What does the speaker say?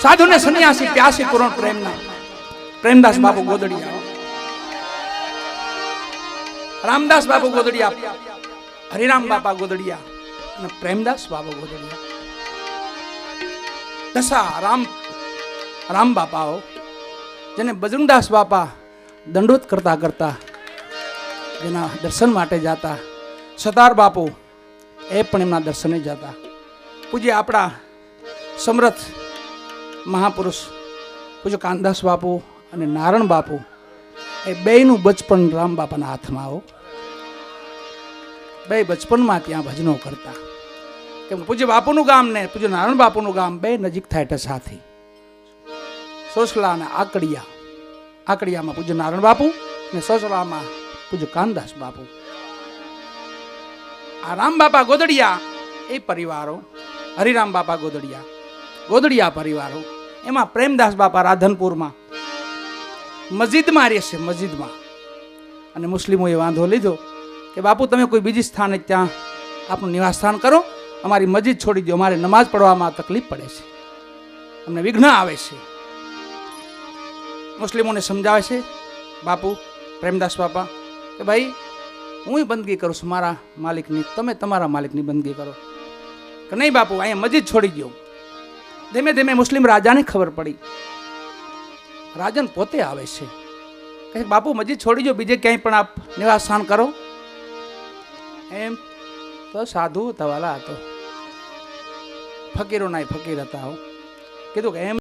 साधु ने सन्यासी प्यासी पूर्ण प्रेमना प्रेमदास बापू गोदड़िया, रामदास बापू गोदड़िया, हरिराम बापा गोदड़िया અને પ્રેમદાસ બાપા ગોદડિયા, દશા રામ બાપાઓ જેને બજરંગદાસ બાપા દંડોત કરતા કરતા જેના દર્શન માટે જાતા, સતાર બાપુ એ પણ એમના દર્શને જતા. પૂજ્ય આપણા સમર્થ મહાપુરુષ પૂજ્ય કાનદાસ બાપુ અને નારાયણ બાપુ એ બેયનું બચપન રામ બાપાના હાથમાં આવો. બે બચપનમાં ત્યાં ભજનો કરતા. કેમ પૂજ્ય બાપુનું ગામ ને પૂજ્ય નારાયણ બાપુનું ગામ બે નજીક થાય ટસાથી. સોસલા અને આકડિયામાં પૂજ્ય નારાયણ બાપુ અને સોસલામાં પૂજ્ય કાનદાસ બાપુ. આ રામ બાપા ગોદડિયા એ પરિવારો, હરિરામ બાપા ગોદડિયા પરિવારો, એમાં પ્રેમદાસ બાપા રાધનપુરમાં મસ્જિદમાં રહેશે, મસ્જિદમાં. અને મુસ્લિમોએ વાંધો લીધો કે બાપુ તમે કોઈ બીજી સ્થાને ત્યાં આપનું નિવાસ સ્થાન કરો, અમારી મસ્જિદ છોડી દો, અમારે નમાઝ પઢવામાં તકલીફ પડે છે, અમને વિઘ્ન આવે છે. મુસ્લિમોને સમજાવે છે બાપુ પ્રેમદાસ બાપા કે ભાઈ હું બંદગી કરું છું મારા માલિકની, તમે તમારા માલિકની બંદગી કરો. કે નહીં બાપુ અહીંયા મસ્જિદ છોડી દો. ધીમે ધીમે મુસ્લિમ રાજાને ખબર પડી, રાજન પોતે આવે છે કે બાપુ મસ્જિદ છોડી દો, બીજે ક્યાંય પણ આપ નિવાસ સ્થાન કરો. એમ તો સાધુ તવાલા હતો, ફકીરો ના ફકીર હતા. કીધું કે એમ